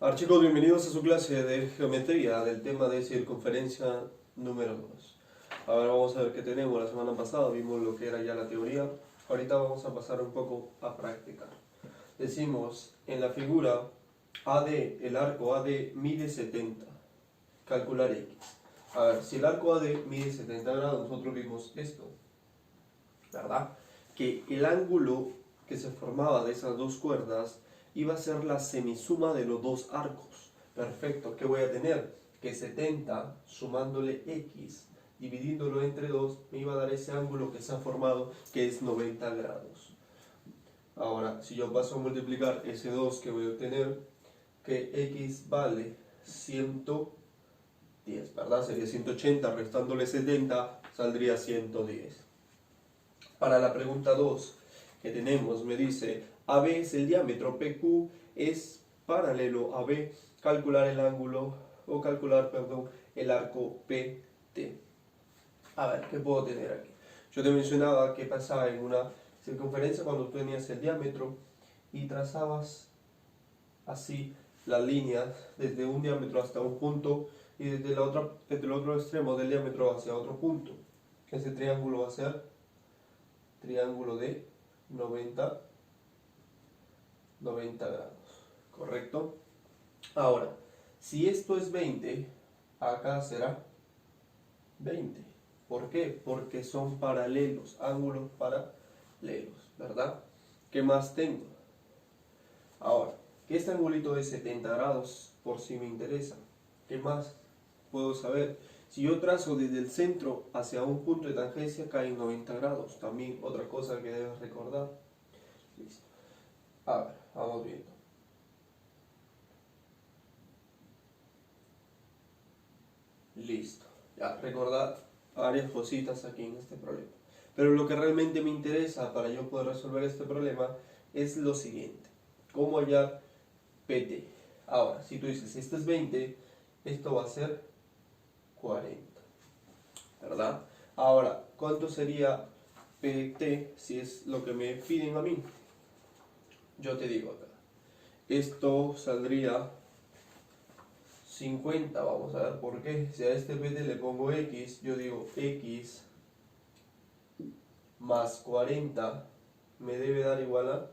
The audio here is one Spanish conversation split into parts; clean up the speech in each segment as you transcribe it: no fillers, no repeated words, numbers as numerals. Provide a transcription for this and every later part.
Hola chicos, bienvenidos a su clase de geometría del tema de circunferencia número 2. Ahora vamos a ver qué tenemos. La semana pasada vimos lo que era ya la teoría. Ahorita vamos a pasar un poco a practicar. Decimos en la figura AD, el arco AD mide 70. Calcular X. A ver, si el arco AD mide 70 grados, nosotros vimos esto, ¿verdad? Que el ángulo que se formaba de esas dos cuerdas iba a ser la semisuma de los dos arcos. Perfecto, ¿qué voy a tener? Que 70 sumándole x, dividiéndolo entre 2, me iba a dar ese ángulo que se ha formado, que es 90 grados. Ahora, si yo paso a multiplicar ese 2 que voy a obtener, que x vale 110, ¿verdad? Sería 180, restándole 70, saldría 110. Para la pregunta 2 que tenemos, me dice, AB es el diámetro, PQ es paralelo a B, calcular el ángulo, o calcular, perdón, el arco PT. A ver, ¿qué puedo tener aquí? Yo te mencionaba que pasaba en una circunferencia cuando tú tenías el diámetro y trazabas así las líneas desde un diámetro hasta un punto y desde el otro extremo del diámetro hacia otro punto. Ese triángulo va a ser triángulo de 90 grados, ¿correcto? Ahora, si esto es 20, acá será 20. ¿Por qué? Porque son paralelos, ángulos paralelos, ¿verdad? ¿Qué más tengo? Ahora, que este angulito de 70 grados, por si me interesa. ¿Qué más puedo saber? Si yo trazo desde el centro hacia un punto de tangencia, cae en 90 grados. También otra cosa que debes recordar. Listo. A ver, vamos viendo. Listo. Ya, recordad varias cositas aquí en este problema. Pero lo que realmente me interesa para yo poder resolver este problema es lo siguiente. ¿Cómo hallar PT? Ahora, si tú dices, esto es 20, esto va a ser 40. ¿Verdad? Ahora, ¿cuánto sería PT si es lo que me piden a mí? Yo te digo acá. Esto saldría 50, vamos a ver por qué. Si a este PT le pongo X, yo digo X más 40 me debe dar igual a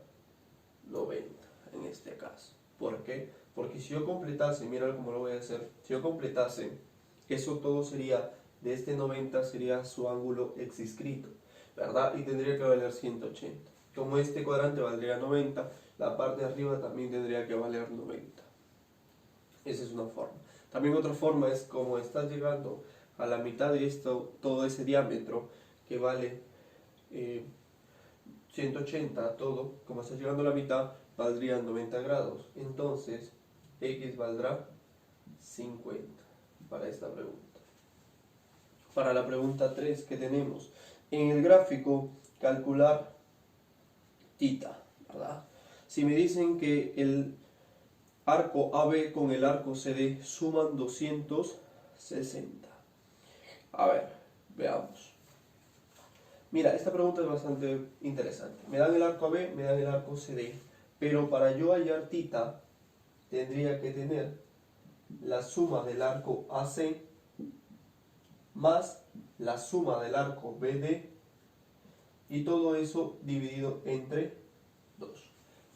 90 en este caso. ¿Por qué? Porque si yo completase, mira cómo lo voy a hacer, si yo completase, eso todo sería, de este 90 sería su ángulo inscrito, ¿verdad? Y tendría que valer 180. Como este cuadrante valdría 90, la parte de arriba también tendría que valer 90. Esa es una forma. También otra forma es como estás llegando a la mitad de esto, todo ese diámetro que vale 180 todo, como estás llegando a la mitad, valdría 90 grados. Entonces, X valdrá 50 para esta pregunta. Para la pregunta 3 que tenemos, en el gráfico, calcular θ, ¿verdad? Si me dicen que el arco AB con el arco CD suman 260. A ver, veamos. Mira, esta pregunta es bastante interesante. Me dan el arco AB, me dan el arco CD, pero para yo hallar θ tendría que tener la suma del arco AC más la suma del arco BD y todo eso dividido entre 2.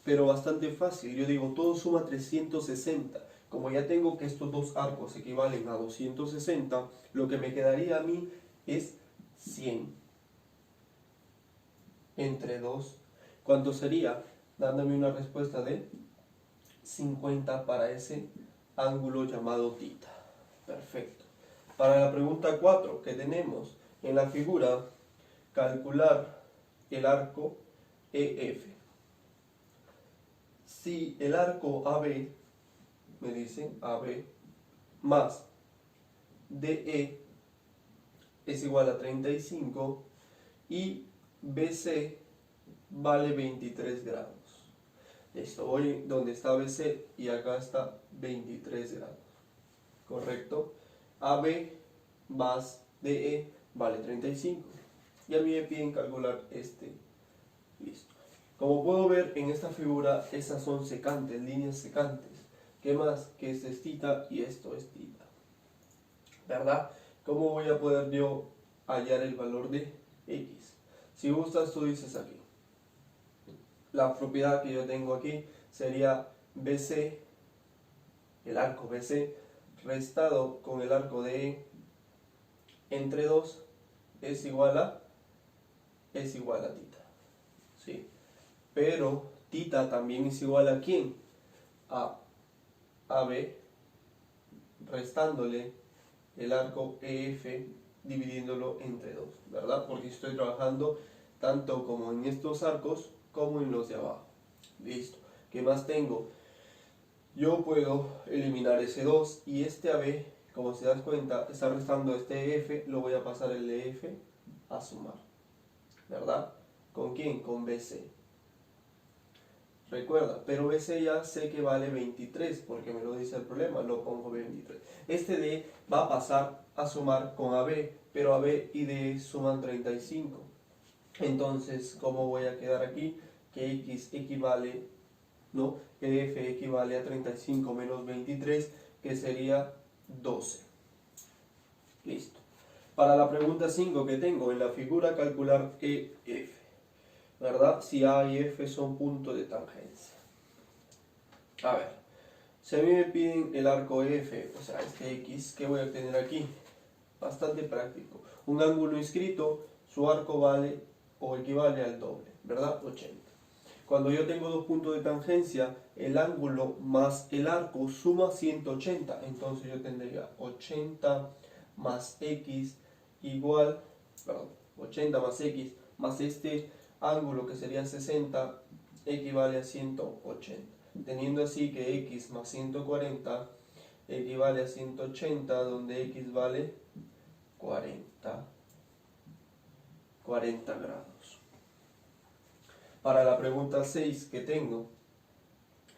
Pero bastante fácil, yo digo todo suma 360. Como ya tengo que estos dos arcos equivalen a 260, lo que me quedaría a mí es 100 entre 2. ¿Cuánto sería? Dándome una respuesta de 50 para ese ángulo llamado θ. Perfecto. Para la pregunta 4 que tenemos en la figura, calcular el arco EF. Si el arco AB, me dicen AB, más DE es igual a 35 y BC vale 23 grados. Listo, voy donde está BC y acá está 23 grados. ¿Correcto? AB más DE vale 35. Y a mí me piden calcular este. Listo. Como puedo ver en esta figura, esas son secantes, líneas secantes. ¿Qué más? Que esto es tita y esto es tita, ¿verdad? ¿Cómo voy a poder yo hallar el valor de x? Si gustas, tú dices aquí. La propiedad que yo tengo aquí sería BC, el arco BC, restado con el arco de E entre 2 es igual a tita, ¿sí? Pero tita también es igual a ¿quién? A AB, restándole el arco EF, dividiéndolo entre 2, ¿verdad? Porque estoy trabajando tanto como en estos arcos como en los de abajo. Listo. ¿Qué más tengo? Yo puedo eliminar ese 2 y este AB, como se das cuenta, está restando este EF, lo voy a pasar el EF a sumar, ¿verdad? ¿Con quién? Con BC. Recuerda, pero BC ya sé que vale 23 porque me lo dice el problema, lo pongo 23. Este D va a pasar a sumar con AB, pero AB y D suman 35. Entonces, ¿cómo voy a quedar aquí? Que X equivale, ¿no? Que F equivale a 35 menos 23, que sería 12. Listo. Para la pregunta 5 que tengo en la figura, calcular EF, ¿verdad? Si A y F son puntos de tangencia. A ver, si a mí me piden el arco F, o sea, este X, ¿qué voy a obtener aquí? Bastante práctico. Un ángulo inscrito, su arco vale o equivale al doble, ¿verdad? 80. Cuando yo tengo dos puntos de tangencia, el ángulo más el arco suma 180. Entonces yo tendría 80 más X igual, perdón, 80 más X más este ángulo que sería 60 equivale a 180. Teniendo así que X más 140 equivale a 180, donde X vale 40 grados. Para la pregunta 6 que tengo,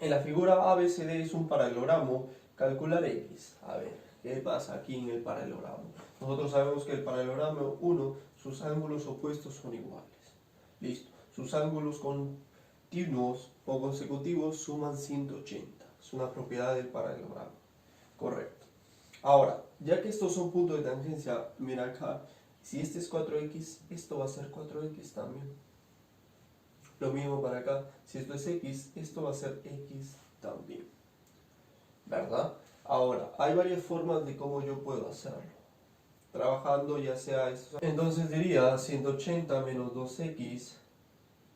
en la figura ABCD es un paralelogramo, calcular X. A ver, ¿qué pasa aquí en el paralelogramo? Nosotros sabemos que el paralelogramo 1, sus ángulos opuestos son iguales. Listo. Sus ángulos continuos o consecutivos suman 180. Es una propiedad del paralelogramo. Correcto. Ahora, ya que estos son puntos de tangencia, mira acá, si este es 4x, esto va a ser 4x también. Lo mismo para acá, si esto es x, esto va a ser x también, ¿verdad? Ahora, hay varias formas de cómo yo puedo hacerlo, trabajando ya sea eso. Entonces diría 180 menos 2x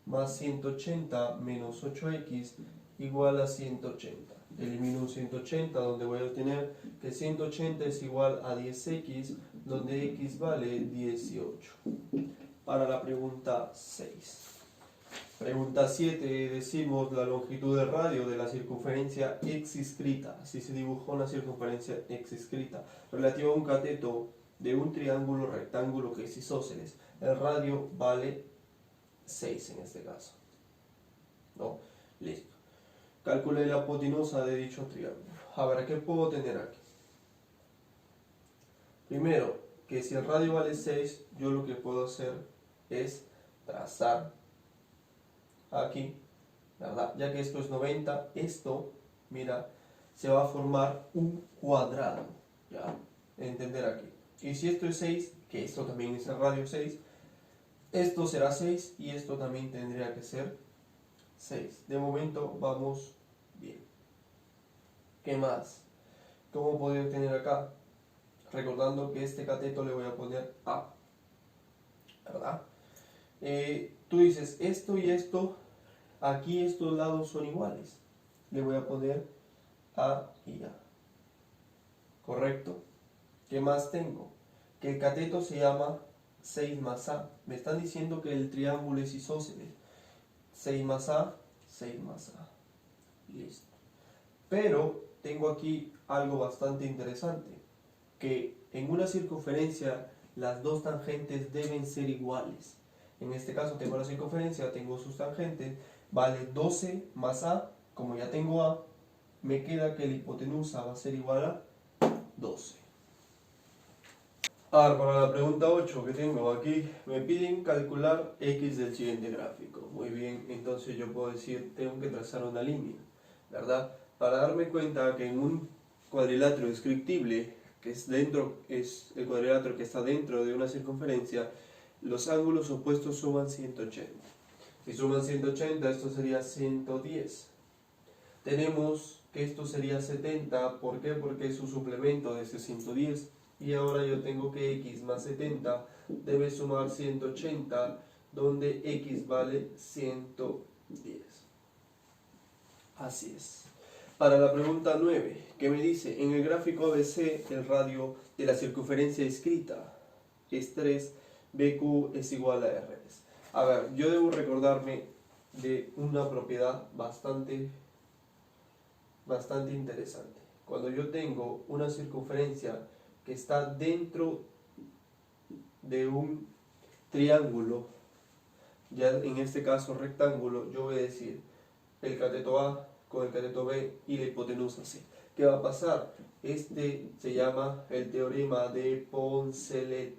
más 180 menos 8x igual a 180. Elimino un 180 donde voy a obtener que 180 es igual a 10x, donde x vale 18. Para la pregunta 6. Pregunta 7, decimos la longitud del radio de la circunferencia x inscrita. Así se dibujó una circunferencia x inscrita relativa a un cateto de un triángulo rectángulo que es isósceles. El radio vale 6 en este caso, ¿no? Listo. Calculé la hipotenusa de dicho triángulo. A ver, ¿qué puedo tener aquí? Primero, que si el radio vale 6, yo lo que puedo hacer es trazar aquí, ¿verdad? Ya que esto es 90, esto, mira, se va a formar un cuadrado, ¿ya? Entender aquí. Y si esto es 6, que esto también es el radio 6, esto será 6 y esto también tendría que ser 6. De momento vamos bien. ¿Qué más? ¿Cómo puedo obtener acá? Recordando que este cateto le voy a poner A, ¿verdad? Tú dices esto y esto, aquí estos lados son iguales. Le voy a poner A y A. ¿Correcto? ¿Qué más tengo? Que el cateto se llama 6 más A. Me están diciendo que el triángulo es isósceles. 6 más A, 6 más A. Listo. Pero tengo aquí algo bastante interesante. Que en una circunferencia las dos tangentes deben ser iguales. En este caso tengo la circunferencia, tengo sus tangentes, vale 12 más A, como ya tengo A, me queda que la hipotenusa va a ser igual a 12. Ahora, para la pregunta 8 que tengo aquí, me piden calcular x del siguiente gráfico. Muy bien, entonces yo puedo decir, tengo que trazar una línea, ¿verdad? para darme cuenta que en un cuadrilátero descriptible, que es el cuadrilátero que está dentro de una circunferencia, los ángulos opuestos suman 180. Si suman 180, esto sería 110. Tenemos que esto sería 70, ¿por qué? Porque es un suplemento de ese 110. Y ahora yo tengo que x más 70 debe sumar 180, donde x vale 110. Así es. Para la pregunta 9, que me dice, en el gráfico ABC el radio de la circunferencia escrita es 3, BQ es igual a RS. A ver, yo debo recordarme de una propiedad bastante interesante. Cuando yo tengo una circunferencia que está dentro de un triángulo, ya en este caso rectángulo, yo voy a decir el cateto A con el cateto B y la hipotenusa C. ¿Qué va a pasar? Este se llama el teorema de Poncelet.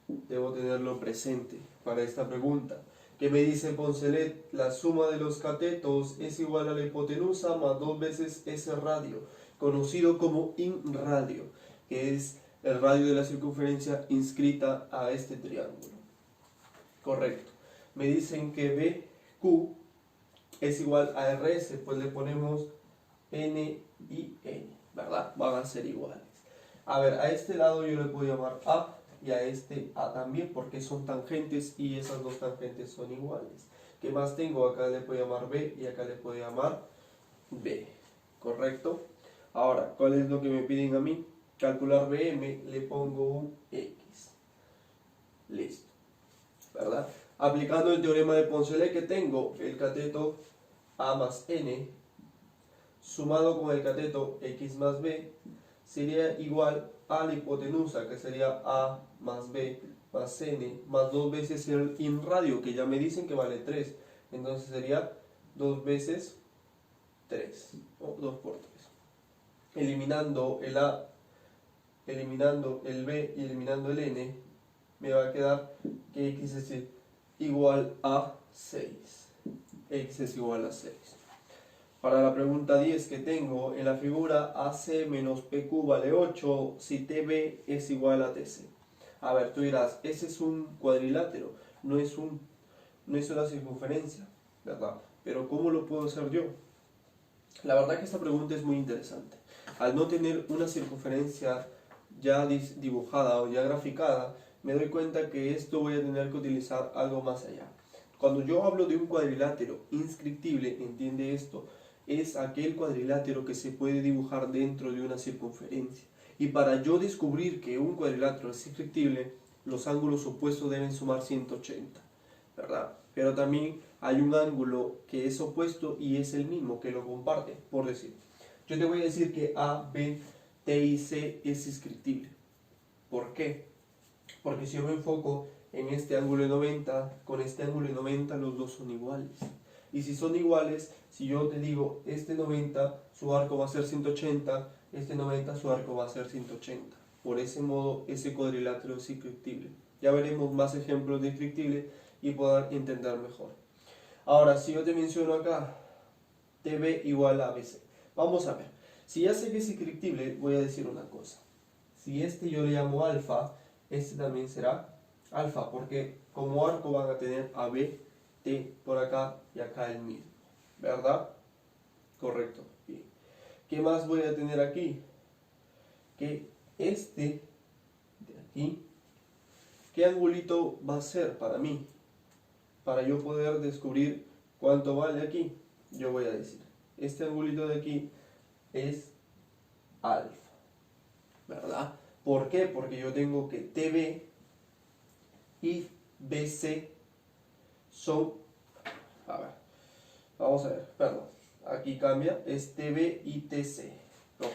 Debo tenerlo presente para esta pregunta. ¿Qué me dice Poncelet? La suma de los catetos es igual a la hipotenusa más 2 veces ese radio, conocido como inradio, que es el radio de la circunferencia inscrita a este triángulo. Correcto. Me dicen que BQ es igual a RS, pues le ponemos N y N, ¿verdad? Van a ser iguales. A ver, a este lado yo le puedo llamar A y a este A también, porque son tangentes y esas dos tangentes son iguales. ¿Qué más tengo? Acá le puedo llamar B y acá le puedo llamar B, ¿correcto? Ahora, ¿cuál es lo que me piden a mí? Calcular BM, le pongo un X. Listo, ¿verdad? Aplicando el teorema de Poncelet, que tengo el cateto A más N sumado con el cateto X más B sería igual a la hipotenusa, que sería A más B más N más 2 veces el inradio, que ya me dicen que vale 3. Entonces sería 2 veces 3, o 2 por 3. Eliminando el A, eliminando el B y eliminando el N, me va a quedar que X es igual a 6. X es igual a 6. Para la pregunta 10 que tengo, en la figura AC menos PQ vale 8 si TB es igual a TC. A ver, tú dirás, ese es un cuadrilátero, no es una circunferencia, ¿verdad? Pero ¿cómo lo puedo hacer yo? La verdad que esta pregunta es muy interesante. Al no tener una circunferencia ya dibujada o ya graficada, me doy cuenta que esto voy a tener que utilizar algo más allá. Cuando yo hablo de un cuadrilátero inscriptible, entiende esto, es aquel cuadrilátero que se puede dibujar dentro de una circunferencia. Y para yo descubrir que un cuadrilátero es inscriptible, los ángulos opuestos deben sumar 180, ¿verdad? Pero también hay un ángulo que es opuesto y es el mismo, que lo comparte. Por decir, yo te voy a decir que A, B, T y C es inscriptible. ¿Por qué? Porque si yo me enfoco en este ángulo de 90, con este ángulo de 90 los dos son iguales. Y si son iguales, si yo te digo, este 90 su arco va a ser 180, este 90 su arco va a ser 180. Por ese modo, ese cuadrilátero es inscriptible. Ya veremos más ejemplos de inscriptible y poder entender mejor. Ahora, si yo te menciono acá, TB igual a ABC. Vamos a ver. Si ya sé que es inscriptible, voy a decir una cosa. Si este yo le llamo alfa, este también será alfa, porque como arco van a tener AB, T por acá y acá el mismo, ¿verdad? Correcto. Bien. ¿Qué más voy a tener aquí? Que este de aquí, ¿qué angulito va a ser para mí? Para yo poder descubrir cuánto vale aquí, yo voy a decir, este angulito de aquí es alfa, ¿verdad? ¿Por qué? Porque yo tengo que TB y BC son, a ver, vamos a ver, perdón, aquí cambia, es TB y TC. No,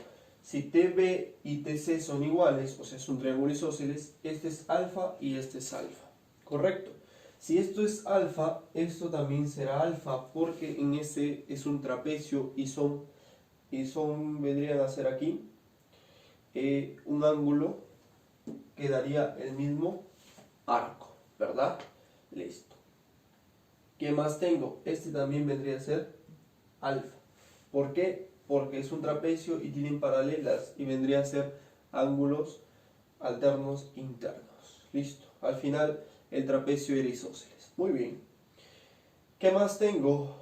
si TB y TC son iguales, o sea, es un triángulo isósceles, este es alfa y este es alfa, ¿correcto? Si esto es alfa, esto también será alfa, porque en este es un trapecio y vendrían a ser aquí un ángulo que daría el mismo arco, ¿verdad? Listo. ¿Qué más tengo? Este también vendría a ser alfa. ¿Por qué? Porque es un trapecio y tienen paralelas y vendría a ser ángulos alternos internos. Listo. Al final el trapecio era isósceles. Muy bien. ¿Qué más tengo?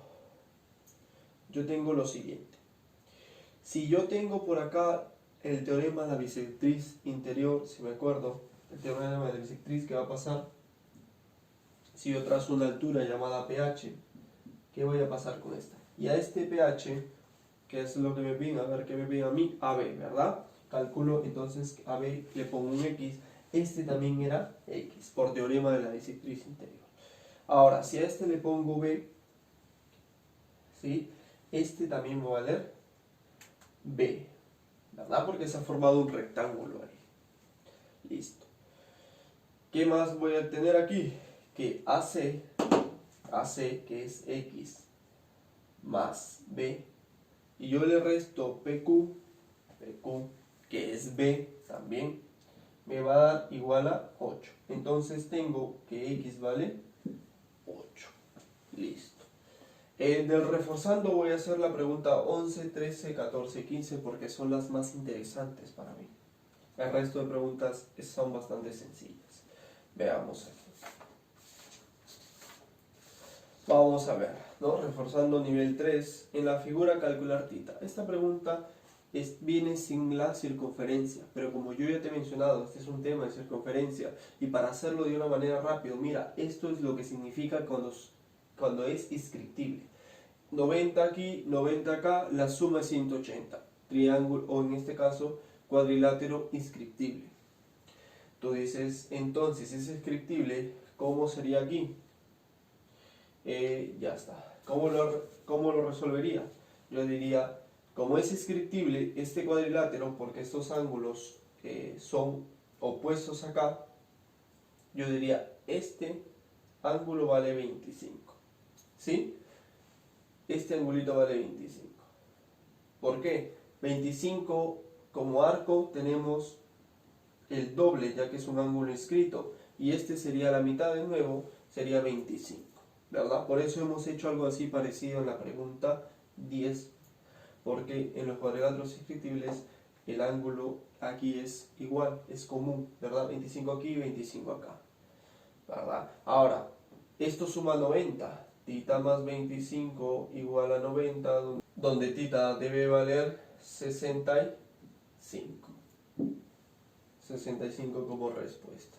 Yo tengo lo siguiente. Si yo tengo por acá el teorema de la bisectriz interior, si me acuerdo, el teorema de la bisectriz, ¿qué va a pasar? Si yo trazo una altura llamada pH, ¿qué voy a pasar con esta? Y a este pH, que es lo que me piden, a ver qué me piden a mí, AB, ¿verdad? Calculo entonces AB, le pongo un X, este también era X, por teorema de la bisectriz interior. Ahora, si a este le pongo B, ¿sí? Este también va a valer B, ¿verdad? Porque se ha formado un rectángulo ahí. Listo. ¿Qué más voy a tener aquí? Que AC, que es X, más B, y yo le resto PQ, que es B también, me va a dar igual a 8. Entonces tengo que X vale 8. Listo. Del reforzando voy a hacer la pregunta 11, 13, 14, 15 porque son las más interesantes para mí. El resto de preguntas son bastante sencillas. Veamos aquí. Vamos a ver, ¿no? Reforzando nivel 3, en la figura calcular θ. Esta pregunta viene sin la circunferencia, pero como yo ya te he mencionado, este es un tema de circunferencia, y para hacerlo de una manera rápida, mira, esto es lo que significa cuando es inscriptible. 90 aquí, 90 acá, la suma es 180. Triángulo, o en este caso, cuadrilátero inscriptible. Tú dices, entonces, es inscriptible, ¿cómo sería aquí? Ya está. ¿Cómo lo resolvería? Yo diría, como es inscriptible este cuadrilátero, porque estos ángulos son opuestos acá, yo diría, este ángulo vale 25. ¿Sí? Este angulito vale 25. ¿Por qué? 25 como arco tenemos el doble, ya que es un ángulo inscrito, y este sería la mitad de nuevo, sería 25. ¿Verdad? Por eso hemos hecho algo así parecido en la pregunta 10, porque en los cuadriláteros inscriptibles el ángulo aquí es igual, es común, ¿verdad? 25 aquí y 25 acá, ¿verdad? Ahora, esto suma 90, θ más 25 igual a 90, donde θ debe valer 65. 65 como respuesta.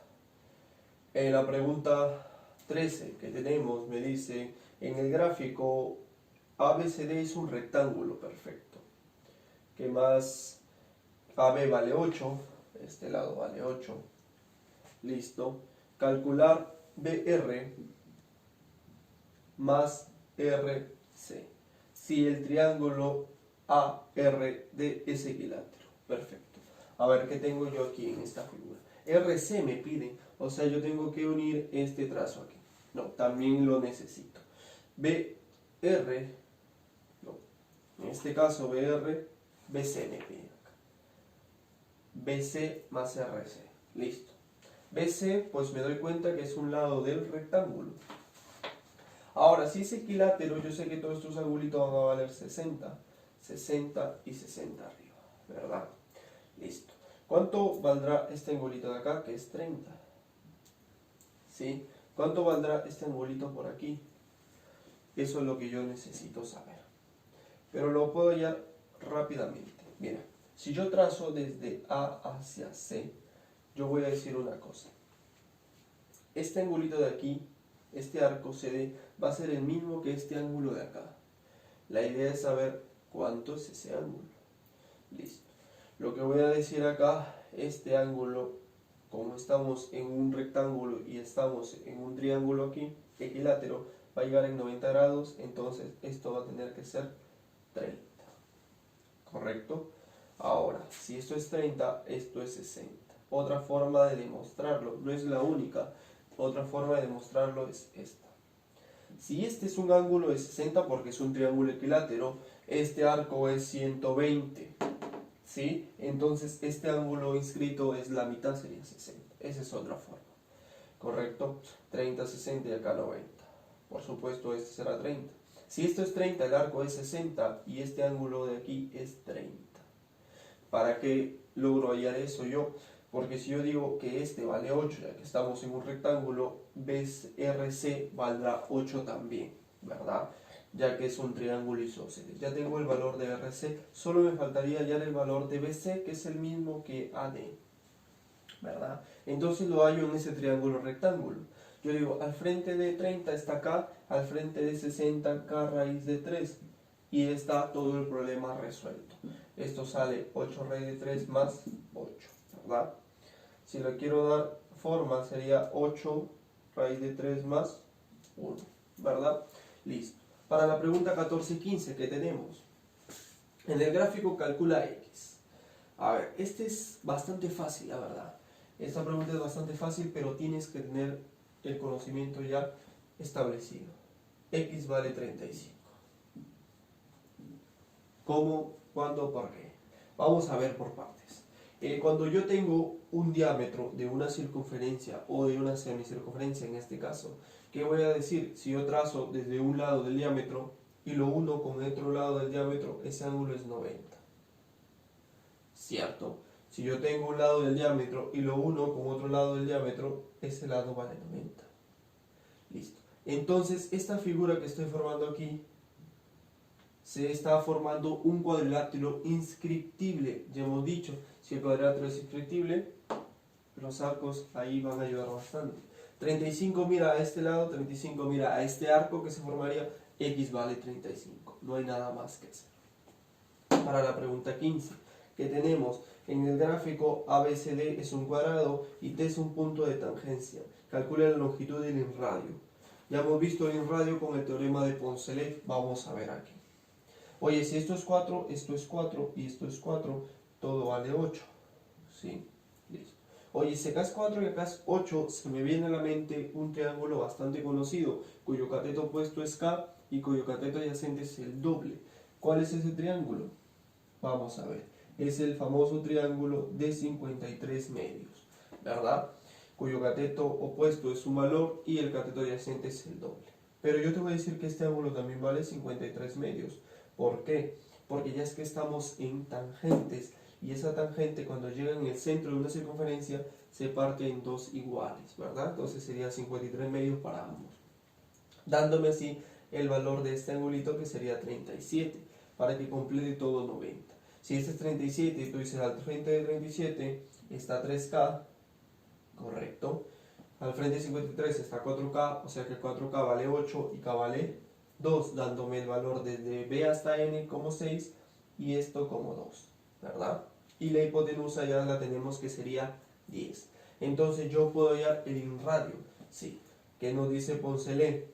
En la pregunta 13 que tenemos me dice, en el gráfico ABCD es un rectángulo perfecto. ¿Qué más? AB vale 8, este lado vale 8. Listo. Calcular BR más RC. Si el triángulo ARD es equilátero. Perfecto. A ver, ¿qué tengo yo aquí en esta figura? RC me pide, o sea, yo tengo que unir este trazo aquí. No, también lo necesito. BR, no, en este caso BC me pide acá. BC más RC, listo. BC, pues me doy cuenta que es un lado del rectángulo. Ahora, si es equilátero, yo sé que todos estos angulitos van a valer 60, 60 y 60 arriba, ¿verdad? Listo. ¿Cuánto valdrá este angulito de acá, que es 30? ¿Sí? ¿Cuánto valdrá este angulito por aquí? Eso es lo que yo necesito saber. Pero lo puedo hallar rápidamente. Mira, si yo trazo desde A hacia C, yo voy a decir una cosa. Este angulito de aquí, este arco CD, va a ser el mismo que este ángulo de acá. La idea es saber cuánto es ese ángulo. Listo. Lo que voy a decir acá, este ángulo, como estamos en un rectángulo y estamos en un triángulo aquí, equilátero, va a llegar en 90 grados, entonces esto va a tener que ser 30. ¿Correcto? Ahora, si esto es 30, esto es 60. Otra forma de demostrarlo, no es la única, otra forma de demostrarlo es esta. Si este es un ángulo de 60 porque es un triángulo equilátero, este arco es 120. ¿Sí? Entonces este ángulo inscrito es la mitad, sería 60. Esa es otra forma. ¿Correcto? 30, 60 y acá 90. Por supuesto este será 30. Si esto es 30, el arco es 60 y este ángulo de aquí es 30. ¿Para qué logro hallar eso yo? Porque si yo digo que este vale 8, ya que estamos en un rectángulo, BRC valdrá 8 también, ¿verdad? Ya que es un triángulo isósceles. Ya tengo el valor de RC, solo me faltaría hallar el valor de BC, que es el mismo que AD, ¿verdad? Entonces lo hallo en ese triángulo rectángulo. Yo digo, al frente de 30 está acá, al frente de 60 acá raíz de 3, y está todo el problema resuelto. Esto sale 8 raíz de 3 más 8, ¿verdad? Si le quiero dar forma sería 8 raíz de 3 más 1, ¿verdad? Listo. Para la pregunta 14 y 15 que tenemos, en el gráfico calcula X. A ver, este es bastante fácil, la verdad. Esta pregunta es bastante fácil, pero tienes que tener el conocimiento ya establecido. X vale 35. ¿Cómo? ¿Cuándo? ¿Por qué? Vamos a ver por partes. Cuando yo tengo un diámetro de una circunferencia o de una semicircunferencia en este caso, ¿qué voy a decir? Si yo trazo desde un lado del diámetro y lo uno con el otro lado del diámetro, ese ángulo es 90. ¿Cierto? Si yo tengo un lado del diámetro y lo uno con otro lado del diámetro, ese lado vale 90. Listo. Entonces, esta figura que estoy formando aquí, se está formando un cuadrilátero inscriptible. Ya hemos dicho, si el cuadrilátero es inscriptible, los arcos ahí van a ayudar bastante. 35 mira a este lado, 35 mira a este arco que se formaría, X vale 35. No hay nada más que hacer. Para la pregunta 15, que tenemos en el gráfico ABCD es un cuadrado y T es un punto de tangencia. Calcula la longitud del inradio. Ya hemos visto el inradio con el teorema de Poncelet. Vamos a ver aquí. Oye, si esto es 4 y esto es 4, todo vale 8. ¿Sí? Listo. Oye, si acá es 4 y acá es 8, se me viene a la mente un triángulo bastante conocido, cuyo cateto opuesto es K y cuyo cateto adyacente es el doble. ¿Cuál es ese triángulo? Vamos a ver. Es el famoso triángulo de 53 medios, ¿verdad? Cuyo cateto opuesto es un valor y el cateto adyacente es el doble. Pero yo te voy a decir que este ángulo también vale 53 medios. ¿Por qué? Porque ya es que estamos en tangentes y esa tangente cuando llega en el centro de una circunferencia se parte en dos iguales, ¿verdad? Entonces sería 53 medios para ambos, dándome así el valor de este angulito que sería 37 para que complete todo 90. Si este es 37 y tú dices al frente de 37 está 3K, correcto. Al frente de 53 está 4K, o sea que 4K vale 8 y K vale 2, dándome el valor desde B hasta N como 6 y esto como 2, ¿verdad? Y la hipotenusa ya la tenemos que sería 10. Entonces yo puedo hallar el inradio, sí. ¿Qué nos dice Poncelet?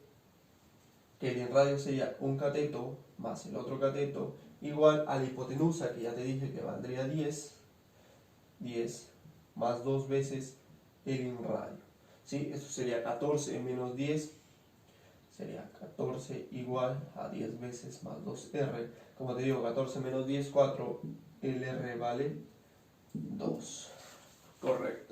Que el inradio sería un cateto más el otro cateto igual a la hipotenusa, que ya te dije que valdría 10 más 2 veces el inradio. ¿Sí? Eso sería 14 menos 10, sería 14 igual a 10 veces más 2R. Como te digo, 14 menos 10, 4, el R vale 2. Correcto.